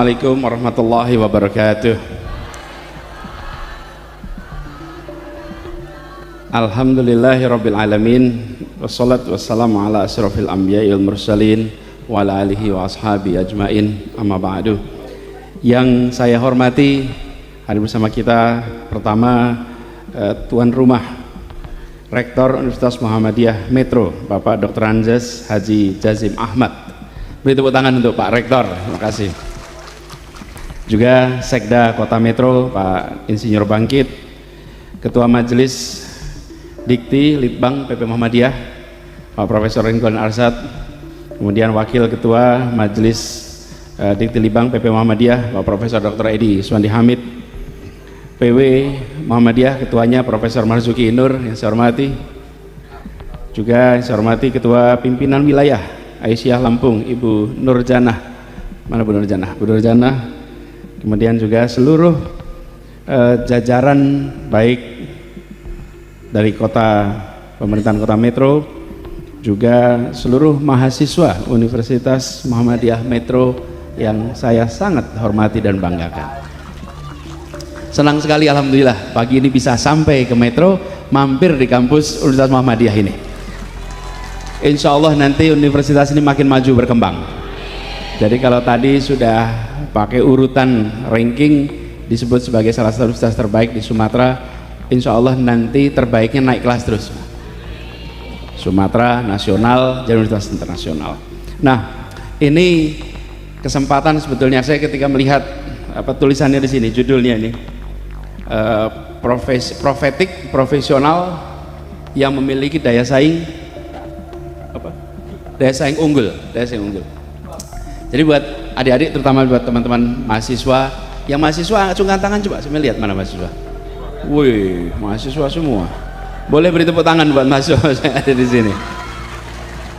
Assalamualaikum warahmatullahi wabarakatuh. Alhamdulillahirabbil alamin, wassalatu wassalamu ala asyrofil anbiya'i wal mursalin wa ala alihi wa ashabi ajmain, amma ba'du. Yang saya hormati, hadir bersama kita pertama tuan rumah Rektor Universitas Muhammadiyah Metro, Bapak Dr. Anjas Haji Jazim Ahmad. Beri tepuk tangan untuk Pak Rektor, terima kasih. Juga Sekda Kota Metro Pak Insinyur Bangkit, Ketua Majelis Dikti Litbang PP Muhammadiyah Pak Profesor Ridwan Arsad, kemudian Wakil Ketua Majelis Dikti Litbang PP Muhammadiyah Pak Profesor Dr. Edi Suwandi Hamid, PW Muhammadiyah Ketuanya Profesor Marzuki Nur yang saya hormati. Juga yang saya hormati Ketua Pimpinan Wilayah Aisyah Lampung Ibu Nurjanah, mana Bu Nurjanah? Bu Nurjanah. Kemudian juga seluruh jajaran baik dari pemerintahan kota Metro, juga seluruh mahasiswa Universitas Muhammadiyah Metro yang saya sangat hormati dan banggakan. Senang sekali alhamdulillah pagi ini bisa sampai ke Metro, mampir di kampus Universitas Muhammadiyah ini. Insya Allah nanti universitas ini makin maju berkembang. Jadi kalau tadi sudah pakai urutan ranking disebut sebagai salah satu universitas terbaik di Sumatera, insya Allah nanti terbaiknya naik kelas terus. Sumatera nasional, jadi universitas internasional. Nah, ini kesempatan sebetulnya saya ketika melihat tulisannya di sini, judulnya ini profetik profesional yang memiliki daya saing unggul. Jadi buat adik-adik, terutama buat teman-teman mahasiswa, yang mahasiswa acungkan tangan coba, saya lihat mana mahasiswa. Wih, mahasiswa semua. Boleh beri tepuk tangan buat mahasiswa yang ada di sini.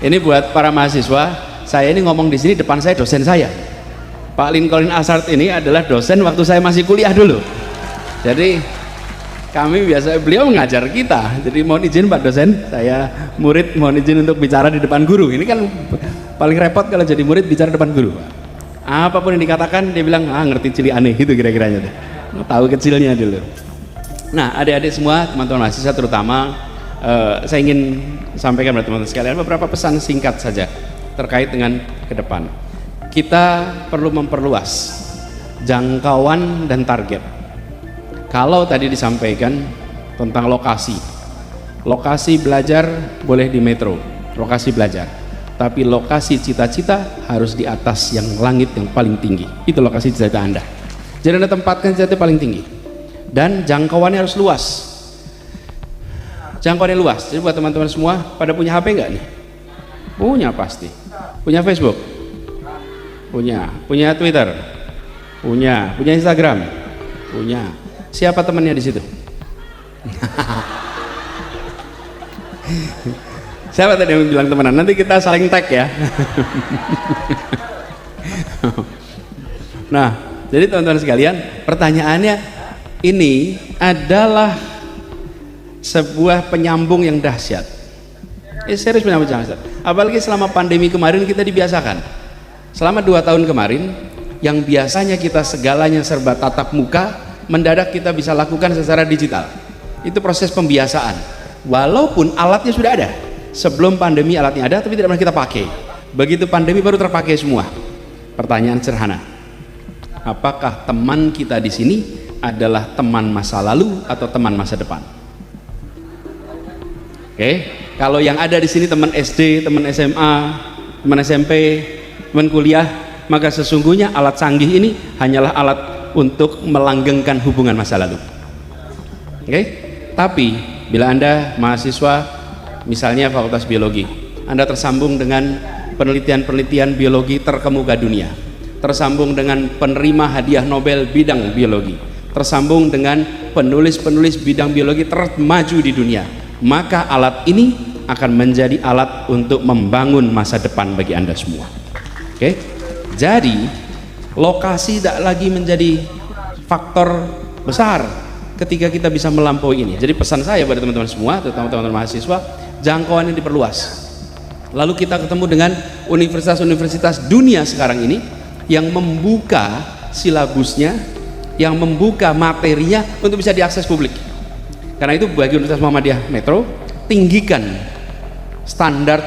Ini buat para mahasiswa. Saya ini ngomong di sini, depan saya dosen saya. Pak Lincoln Asart ini adalah dosen waktu saya masih kuliah dulu. Jadi beliau mengajar kita. Jadi mohon izin Pak dosen, saya murid mohon izin untuk bicara di depan guru. Ini kan paling repot kalau jadi murid bicara depan guru. Apapun yang dikatakan dia bilang ngerti cili aneh gitu kira-kiranya tuh. Tahu kecilnya dulu. Nah, adik-adik semua, teman-teman mahasiswa terutama, saya ingin sampaikan kepada teman-teman sekalian beberapa pesan singkat saja terkait dengan ke depan. Kita perlu memperluas jangkauan dan target. Kalau tadi disampaikan tentang lokasi belajar boleh di Metro, lokasi belajar. Tapi lokasi cita-cita harus di atas yang langit yang paling tinggi. Itu lokasi cita-cita Anda. Jadi Anda tempatkan cita-cita paling tinggi. Dan jangkauannya harus luas. Jangkauannya luas. Jadi buat teman-teman semua, pada punya HP nggak nih? Punya pasti. Punya Facebook? Punya. Punya Twitter? Punya. Punya Instagram? Punya. Siapa temannya di situ? Siapa tadi yang bilang temenan? Nanti kita saling tag ya. Nah, jadi teman-teman sekalian, pertanyaannya ini adalah sebuah penyambung yang dahsyat. Serius penyambung dahsyat. Apalagi selama pandemi kemarin kita dibiasakan. Selama 2 tahun kemarin, yang biasanya kita segalanya serba tatap muka, mendadak kita bisa lakukan secara digital. Itu proses pembiasaan. Walaupun alatnya sudah ada. Sebelum pandemi alatnya ada tapi tidak pernah kita pakai. Begitu pandemi baru terpakai semua. Pertanyaan sederhana. Apakah teman kita di sini adalah teman masa lalu atau teman masa depan? Oke, kalau yang ada di sini teman SD, teman SMA, teman SMP, teman kuliah, maka sesungguhnya alat canggih ini hanyalah alat untuk melanggengkan hubungan masa lalu. Oke? Tapi bila Anda mahasiswa misalnya Fakultas Biologi, Anda tersambung dengan penelitian-penelitian biologi terkemuka dunia, tersambung dengan penerima hadiah Nobel bidang biologi, tersambung dengan penulis-penulis bidang biologi termaju di dunia, maka alat ini akan menjadi alat untuk membangun masa depan bagi Anda semua. Oke? Jadi lokasi tidak lagi menjadi faktor besar ketika kita bisa melampaui ini. Jadi pesan saya pada teman-teman semua, terutama teman-teman mahasiswa, jangkauannya diperluas. Lalu kita ketemu dengan universitas-universitas dunia sekarang ini yang membuka silabusnya, yang membuka materinya untuk bisa diakses publik. Karena itu bagi Universitas Muhammadiyah Metro, tinggikan standar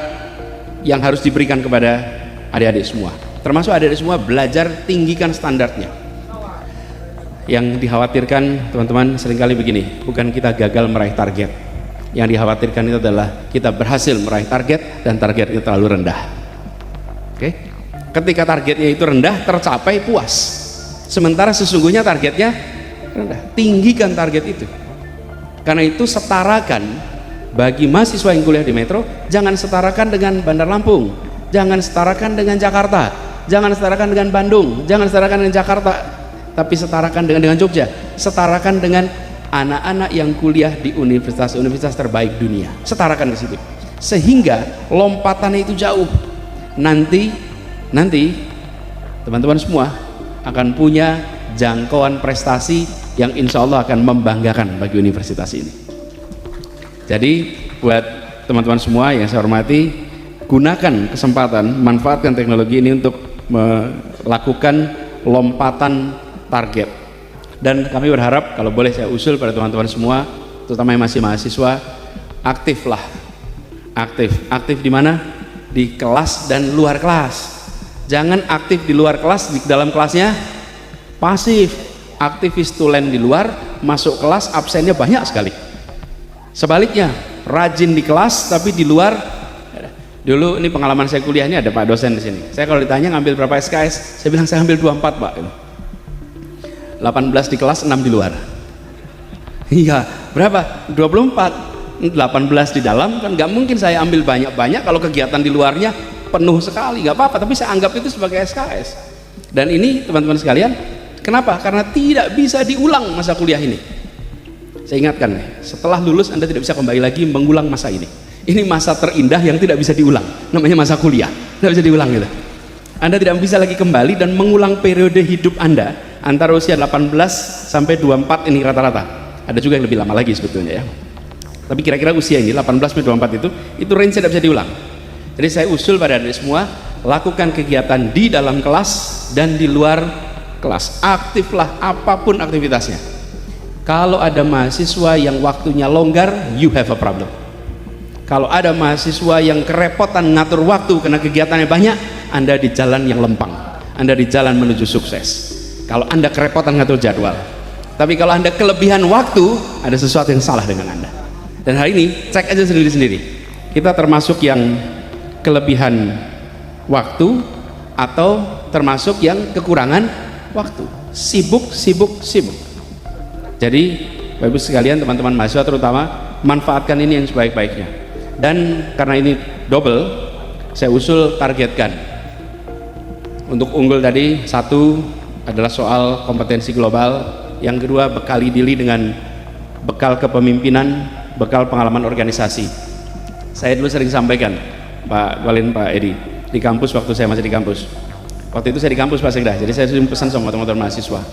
yang harus diberikan kepada adik-adik semua, termasuk adik-adik semua belajar tinggikan standarnya. Yang dikhawatirkan teman-teman seringkali begini, bukan kita gagal meraih target, yang dikhawatirkan itu adalah kita berhasil meraih target dan targetnya terlalu rendah. Oke? Ketika targetnya itu rendah, tercapai puas, sementara sesungguhnya targetnya rendah. Tinggikan target itu. Karena itu setarakan bagi mahasiswa yang kuliah di Metro, jangan setarakan dengan Bandar Lampung, jangan setarakan dengan Jakarta, jangan setarakan dengan Bandung, jangan setarakan dengan Jakarta, tapi setarakan dengan Jogja, setarakan dengan anak-anak yang kuliah di universitas-universitas terbaik dunia. Setarakan ke situ, sehingga lompatannya itu jauh. Nanti teman-teman semua akan punya jangkauan prestasi yang insya Allah akan membanggakan bagi universitas ini. Jadi buat teman-teman semua yang saya hormati, gunakan kesempatan, manfaatkan teknologi ini untuk melakukan lompatan target. Dan kami berharap, kalau boleh saya usul pada teman-teman semua, terutama yang masih mahasiswa, aktiflah. Aktif di mana? Di kelas dan luar kelas. Jangan aktif di luar kelas, di dalam kelasnya pasif. Aktivis tulen di luar, masuk kelas absennya banyak sekali. Sebaliknya, rajin di kelas tapi di luar. Dulu ini pengalaman saya kuliah, ini ada Pak dosen di sini. Saya kalau ditanya ngambil berapa SKS, saya bilang saya ambil 24 Pak. 18 di kelas, 6 di luar. Iya, berapa? 24. 18 di dalam, kan nggak mungkin saya ambil banyak-banyak kalau kegiatan di luarnya penuh sekali. Nggak apa-apa, tapi saya anggap itu sebagai SKS. Dan ini teman-teman sekalian, kenapa? Karena tidak bisa diulang masa kuliah ini. Saya ingatkan, setelah lulus Anda tidak bisa kembali lagi mengulang masa ini. Ini masa terindah yang tidak bisa diulang, namanya masa kuliah, tidak bisa diulang gitu. Anda tidak bisa lagi kembali dan mengulang periode hidup Anda antara usia 18 sampai 24 ini rata-rata. Ada juga yang lebih lama lagi sebetulnya ya. Tapi kira-kira usia ini 18 sampai 24 itu range tidak bisa diulang. Jadi saya usul pada adik semua, lakukan kegiatan di dalam kelas dan di luar kelas. Aktiflah apapun aktivitasnya. Kalau ada mahasiswa yang waktunya longgar, you have a problem. Kalau ada mahasiswa yang kerepotan ngatur waktu karena kegiatannya banyak, Anda di jalan yang lempang, Anda di jalan menuju sukses. Kalau Anda kerepotan ngatur jadwal, tapi kalau Anda kelebihan waktu, ada sesuatu yang salah dengan Anda. Dan hari ini cek aja sendiri-sendiri, kita termasuk yang kelebihan waktu atau termasuk yang kekurangan waktu, sibuk. Jadi Bapak Ibu sekalian, teman-teman mahasiswa terutama, manfaatkan ini yang sebaik-baiknya. Dan karena ini double, saya usul targetkan untuk unggul tadi. Satu adalah soal kompetensi global, yang kedua bekali diri dengan bekal kepemimpinan, bekal pengalaman organisasi. Saya dulu sering sampaikan, Pak Walin, Pak Edi, di kampus waktu saya masih di kampus. Waktu itu saya di kampus Pak Sekda, jadi saya sering pesan sama teman-teman mahasiswa.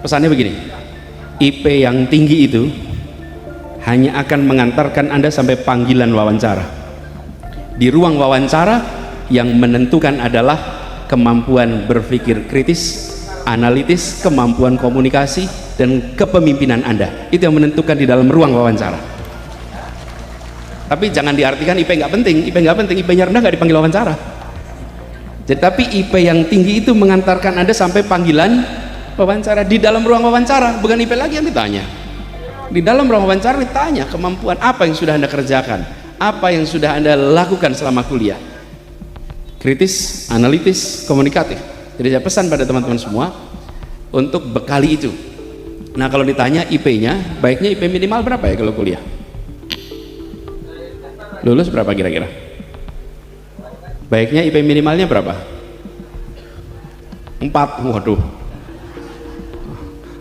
Pesannya begini, IP yang tinggi itu hanya akan mengantarkan Anda sampai panggilan wawancara. Di ruang wawancara yang menentukan adalah kemampuan berpikir kritis, analitis, kemampuan komunikasi, dan kepemimpinan Anda. Itu yang menentukan di dalam ruang wawancara. Tapi jangan diartikan IP nggak penting, IP-nya rendah nggak dipanggil wawancara. Tapi IP yang tinggi itu mengantarkan Anda sampai panggilan wawancara. Di dalam ruang wawancara bukan IP lagi yang ditanya. Di dalam ruang wawancara ditanya kemampuan apa yang sudah Anda kerjakan, apa yang sudah Anda lakukan selama kuliah. Kritis, analitis, komunikatif. Jadi saya pesan pada teman-teman semua untuk bekali itu. Nah, kalau ditanya IP-nya, baiknya IP minimal berapa ya kalau kuliah? Lulus berapa kira-kira? Baiknya IP minimalnya berapa? 4. Waduh,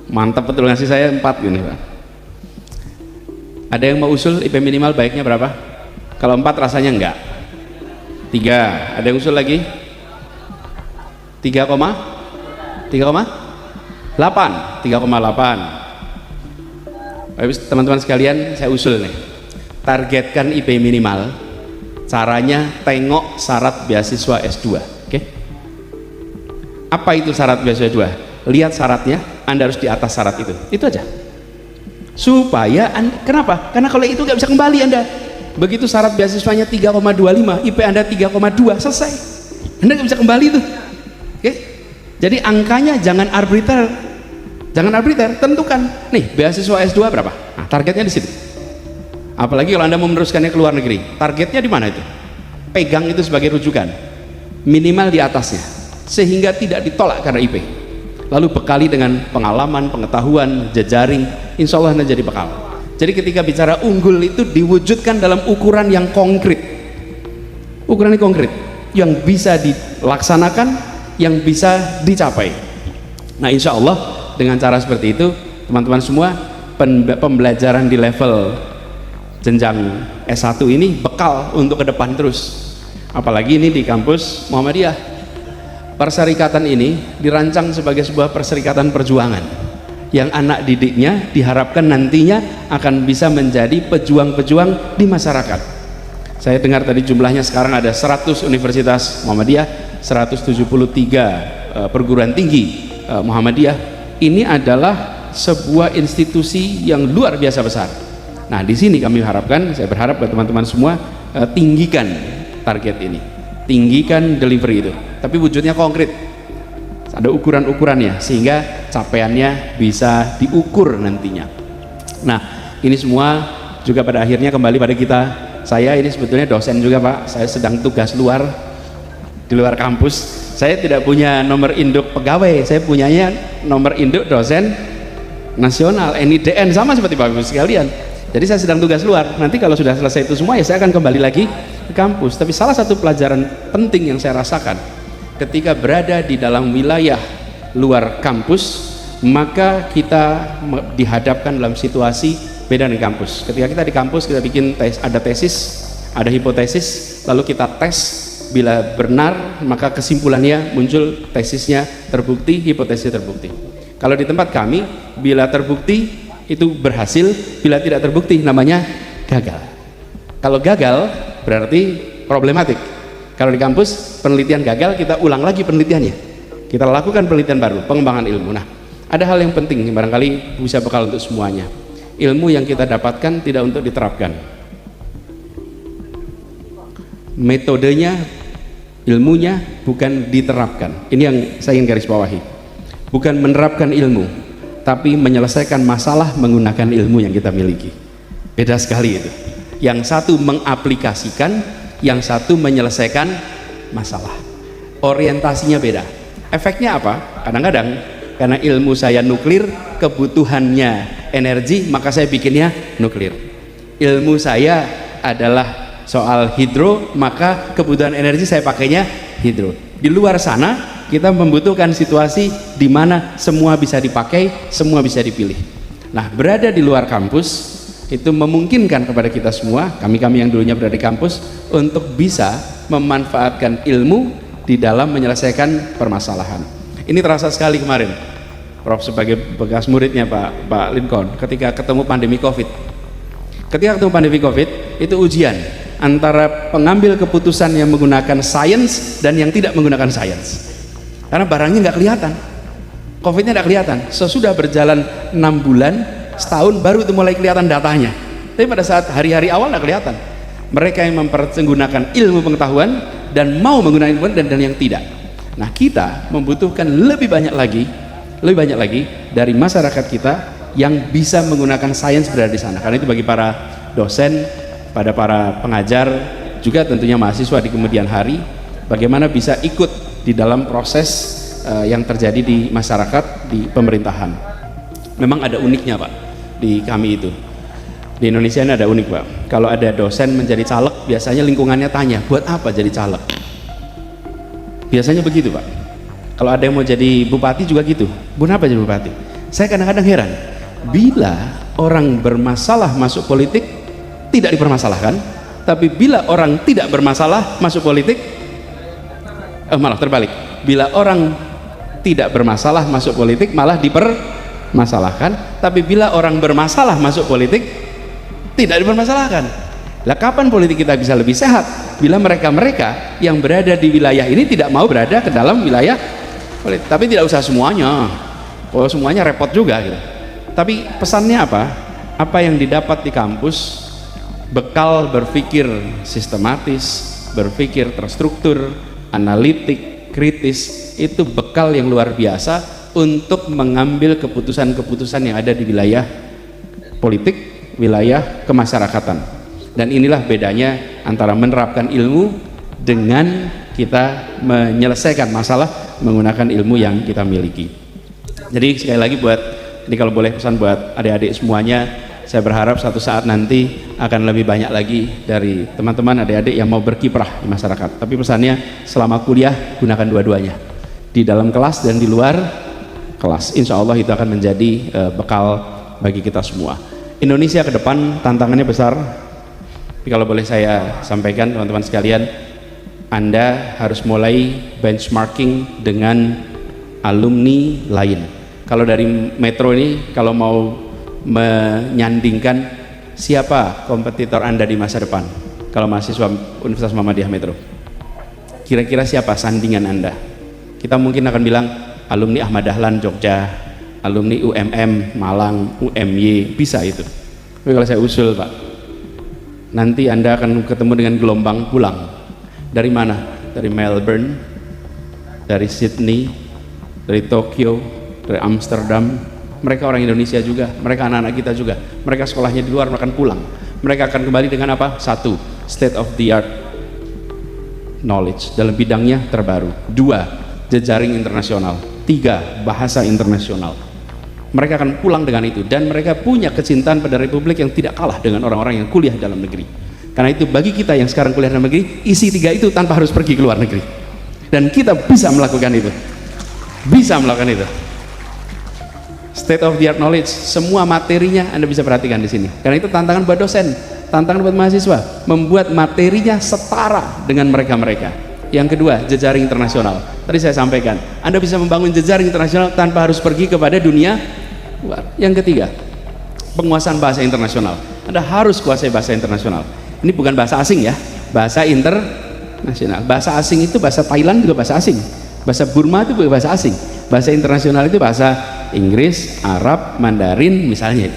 mantap betul ngasih saya 4 gini Pak. Ada yang mau usul IP minimal baiknya berapa? Kalau 4 rasanya enggak. 3. Ada yang usul lagi? 3,8. Teman-teman sekalian, saya usul nih, targetkan IP minimal. Caranya tengok syarat beasiswa S2. Oke? Apa itu syarat beasiswa 2? Lihat syaratnya, Anda harus di atas syarat itu aja. Supaya kenapa? Karena kalau itu nggak bisa kembali Anda. Begitu syarat beasiswanya 3,25, IP Anda 3,2, selesai. Anda nggak bisa kembali itu. Oke? Jadi angkanya jangan arbitrary, tentukan. Nih beasiswa S2 berapa? Nah, targetnya di situ. Apalagi kalau Anda mau meneruskannya ke luar negeri, targetnya di mana itu? Pegang itu sebagai rujukan, minimal di atasnya, sehingga tidak ditolak karena IP. Lalu bekali dengan pengalaman, pengetahuan, jejaring, insya Allah Anda jadi bekal. Jadi ketika bicara unggul itu diwujudkan dalam ukuran yang konkret, ukuran yang konkret, yang bisa dilaksanakan, yang bisa dicapai. Nah insya Allah dengan cara seperti itu, teman-teman semua, pembelajaran di level jenjang S1 ini bekal untuk ke depan terus. Apalagi ini di kampus Muhammadiyah. Perserikatan ini dirancang sebagai sebuah perserikatan perjuangan yang anak didiknya diharapkan nantinya akan bisa menjadi pejuang-pejuang di masyarakat. Saya dengar tadi jumlahnya sekarang ada 100 universitas Muhammadiyah, 173 perguruan tinggi Muhammadiyah. Ini adalah sebuah institusi yang luar biasa besar. Nah di sini kami harapkan, saya berharap buat teman-teman semua, tinggikan target ini, tinggikan delivery itu, tapi wujudnya konkret, ada ukuran-ukurannya sehingga capaiannya bisa diukur nantinya. Nah ini semua juga pada akhirnya kembali pada kita. Saya ini sebetulnya dosen juga Pak, saya sedang tugas luar di luar kampus. Saya tidak punya nomor induk pegawai, saya punyanya nomor induk dosen nasional NIDN, sama seperti Bapak Ibu sekalian. Jadi saya sedang tugas luar, nanti kalau sudah selesai itu semua ya saya akan kembali lagi ke kampus. Tapi salah satu pelajaran penting yang saya rasakan ketika berada di dalam wilayah luar kampus, maka kita dihadapkan dalam situasi beda dengan kampus. Ketika kita di kampus, kita bikin ada tesis, ada hipotesis, lalu kita tes, bila benar maka kesimpulannya muncul, tesisnya terbukti, hipotesisnya terbukti. Kalau di tempat kami, bila terbukti itu berhasil, bila tidak terbukti namanya gagal. Kalau gagal berarti problematik. Kalau di kampus penelitian gagal, kita ulang lagi penelitiannya, kita lakukan penelitian baru, pengembangan ilmu. Nah ada hal yang penting barangkali bisa bekal untuk semuanya. Ilmu yang kita dapatkan tidak untuk diterapkan, metodenya, ilmunya bukan diterapkan. Ini yang saya ingin garis bawahi, bukan menerapkan ilmu, tapi menyelesaikan masalah menggunakan ilmu yang kita miliki. Beda sekali itu. Yang satu mengaplikasikan, yang satu menyelesaikan masalah. Orientasinya beda. Efeknya apa? Kadang-kadang karena ilmu saya nuklir, kebutuhannya energi, maka saya bikinnya nuklir. Ilmu saya adalah soal hidro, maka kebutuhan energi saya pakainya hidro. Di luar sana kita membutuhkan situasi di mana semua bisa dipakai, semua bisa dipilih. Nah, berada di luar kampus itu memungkinkan kepada kita semua, kami-kami yang dulunya berada di kampus, untuk bisa memanfaatkan ilmu di dalam menyelesaikan permasalahan. Ini terasa sekali kemarin, Prof sebagai bekas muridnya Pak Lincoln, ketika ketemu pandemi COVID. Ketika ketemu pandemi COVID, itu ujian antara pengambil keputusan yang menggunakan sains dan yang tidak menggunakan sains. Karena barangnya nggak kelihatan, COVID-nya nggak kelihatan. Sesudah berjalan 6 bulan, setahun baru itu mulai kelihatan datanya. Tapi pada saat hari-hari awal nggak kelihatan. Mereka yang menggunakan ilmu pengetahuan dan mau menggunakan ilmu dan yang tidak. Nah kita membutuhkan lebih banyak lagi dari masyarakat kita yang bisa menggunakan sains berada di sana. Karena itu bagi para dosen, pada para pengajar, juga tentunya mahasiswa di kemudian hari, bagaimana bisa ikut di dalam proses yang terjadi di masyarakat, di pemerintahan. Memang ada uniknya Pak di kami itu. Di Indonesia ini ada unik Pak. Kalau ada dosen menjadi caleg, biasanya lingkungannya tanya, buat apa jadi caleg? Biasanya begitu Pak. Kalau ada yang mau jadi bupati juga gitu, buat apa jadi bupati? Saya kadang-kadang heran, bila orang bermasalah masuk politik tidak dipermasalahkan, tapi bila orang tidak bermasalah masuk politik malah terbalik. Bila orang tidak bermasalah masuk politik malah dipermasalahkan, tapi bila orang bermasalah masuk politik tidak dipermasalahkan. Lah kapan politik kita bisa lebih sehat? Bila mereka-mereka yang berada di wilayah ini tidak mau berada ke dalam wilayah Tapi tidak usah semuanya. Kalau semuanya repot juga gitu. Tapi pesannya apa? Apa yang didapat di kampus, bekal berpikir sistematis, berpikir terstruktur, analitik, kritis, itu bekal yang luar biasa untuk mengambil keputusan-keputusan yang ada di wilayah politik, wilayah kemasyarakatan. Dan inilah bedanya antara menerapkan ilmu dengan kita menyelesaikan masalah menggunakan ilmu yang kita miliki. Jadi sekali lagi ini kalau boleh pesan buat adik-adik semuanya, saya berharap suatu saat nanti akan lebih banyak lagi dari teman-teman adik-adik yang mau berkiprah di masyarakat. Tapi pesannya, selama kuliah gunakan dua-duanya, di dalam kelas dan di luar kelas. Insya Allah itu akan menjadi bekal bagi kita semua. Indonesia ke depan tantangannya besar. Tapi kalau boleh saya sampaikan teman-teman sekalian, Anda harus mulai benchmarking dengan alumni lain. Kalau dari Metro ini, kalau mau menyandingkan siapa kompetitor Anda di masa depan, kalau mahasiswa Universitas Muhammadiyah Metro, kira-kira siapa sandingan Anda? Kita mungkin akan bilang alumni Ahmad Dahlan Jogja, alumni UMM Malang, UMY, bisa itu. Tapi kalau saya usul Pak, nanti Anda akan ketemu dengan gelombang pulang. Dari mana? Dari Melbourne, dari Sydney, dari Tokyo, dari Amsterdam. Mereka orang Indonesia juga, mereka anak-anak kita juga. Mereka sekolahnya di luar, mereka akan pulang. Mereka akan kembali dengan apa? Satu, state of the art knowledge dalam bidangnya terbaru. Dua, jejaring internasional. Tiga, bahasa internasional. Mereka akan pulang dengan itu, dan mereka punya kecintaan pada Republik yang tidak kalah dengan orang-orang yang kuliah dalam negeri. Karena itu bagi kita yang sekarang kuliah dalam negeri, isi tiga itu tanpa harus pergi ke luar negeri. Dan kita bisa melakukan itu. Bisa melakukan itu. State of the art knowledge, semua materinya Anda bisa perhatikan di sini. Karena itu tantangan buat dosen, tantangan buat mahasiswa, membuat materinya setara dengan mereka-mereka. Yang kedua, jejaring internasional. Tadi saya sampaikan, Anda bisa membangun jejaring internasional tanpa harus pergi kepada dunia luar. Yang ketiga, penguasaan bahasa internasional. Anda harus kuasai bahasa internasional. Ini bukan bahasa asing ya, bahasa internasional. Bahasa asing itu bahasa Thailand juga bahasa asing, bahasa Burma itu juga bahasa asing. Bahasa internasional itu bahasa Inggris, Arab, Mandarin misalnya.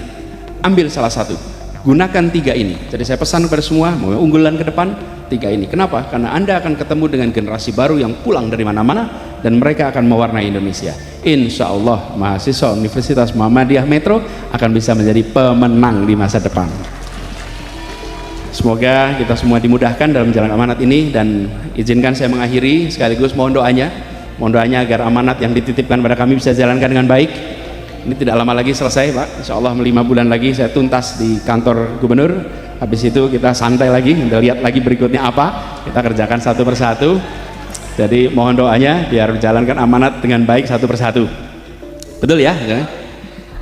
Ambil salah satu, gunakan tiga ini. Jadi saya pesan kepada semua, mau unggulan ke depan, tiga ini. Kenapa? Karena Anda akan ketemu dengan generasi baru yang pulang dari mana-mana, dan mereka akan mewarnai Indonesia. Insya Allah mahasiswa Universitas Muhammadiyah Metro akan bisa menjadi pemenang di masa depan. Semoga kita semua dimudahkan dalam jalan amanat ini, dan izinkan saya mengakhiri sekaligus mohon doanya agar amanat yang dititipkan pada kami bisa jalankan dengan baik. Ini tidak lama lagi selesai Pak, insya Allah 5 bulan lagi saya tuntas di kantor gubernur. Habis itu kita santai lagi, kita lihat lagi berikutnya apa, kita kerjakan satu persatu. Jadi mohon doanya biar jalankan amanat dengan baik satu persatu. Betul ya?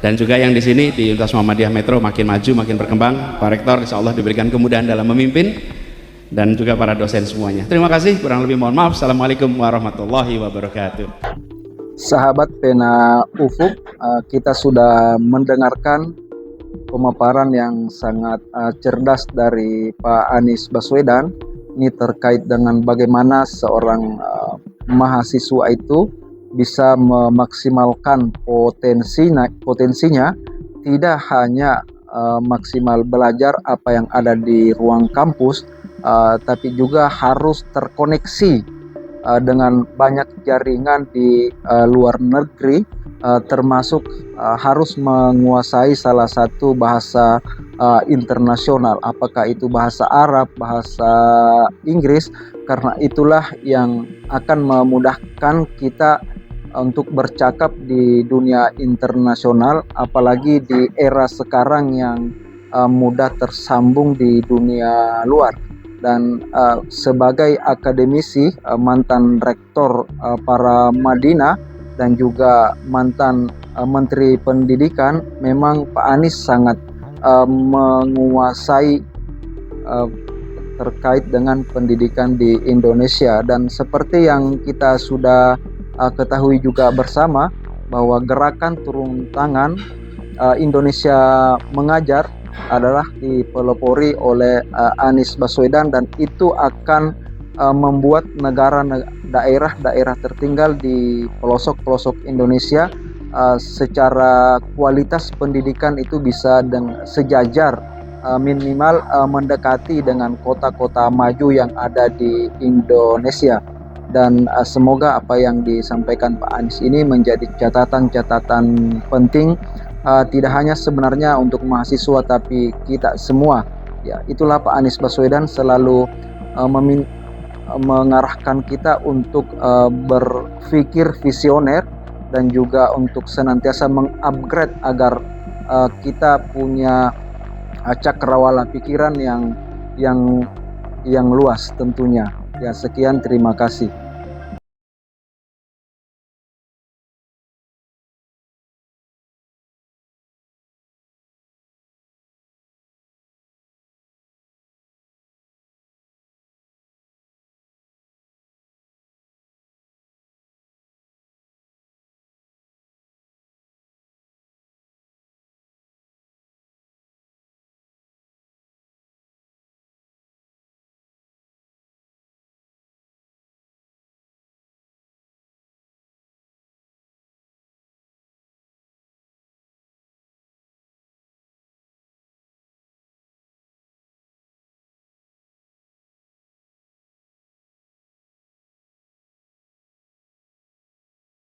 Dan juga yang di sini di Universitas Muhammadiyah Metro makin maju, makin berkembang. Pak Rektor insya Allah diberikan kemudahan dalam memimpin, dan juga para dosen semuanya. Terima kasih, kurang lebih mohon maaf. Assalamualaikum warahmatullahi wabarakatuh. Sahabat Pena Ufuk, kita sudah mendengarkan pemaparan yang sangat cerdas dari Pak Anies Baswedan. Ini terkait dengan bagaimana seorang mahasiswa itu bisa memaksimalkan potensinya, tidak hanya maksimal belajar apa yang ada di ruang kampus, tapi juga harus terkoneksi dengan banyak jaringan di luar negeri, termasuk harus menguasai salah satu bahasa internasional, apakah itu bahasa Arab, bahasa Inggris, karena itulah yang akan memudahkan kita untuk bercakap di dunia internasional, apalagi di era sekarang yang mudah tersambung di dunia luar. Dan sebagai akademisi, mantan rektor para Madinah, dan juga mantan Menteri Pendidikan, memang Pak Anies sangat menguasai terkait dengan pendidikan di Indonesia. Dan seperti yang kita sudah ketahui juga bersama, bahwa gerakan turun tangan Indonesia Mengajar adalah dipelopori oleh Anies Baswedan, dan itu akan membuat daerah-daerah tertinggal di pelosok-pelosok Indonesia secara kualitas pendidikan itu bisa sejajar, minimal mendekati dengan kota-kota maju yang ada di Indonesia. Dan semoga apa yang disampaikan Pak Anies ini menjadi catatan-catatan penting, tidak hanya sebenarnya untuk mahasiswa tapi kita semua. Ya, itulah Pak Anies Baswedan selalu mengarahkan kita untuk berpikir visioner dan juga untuk senantiasa mengupgrade agar kita punya cakrawala pikiran yang luas tentunya. Ya, sekian, terima kasih.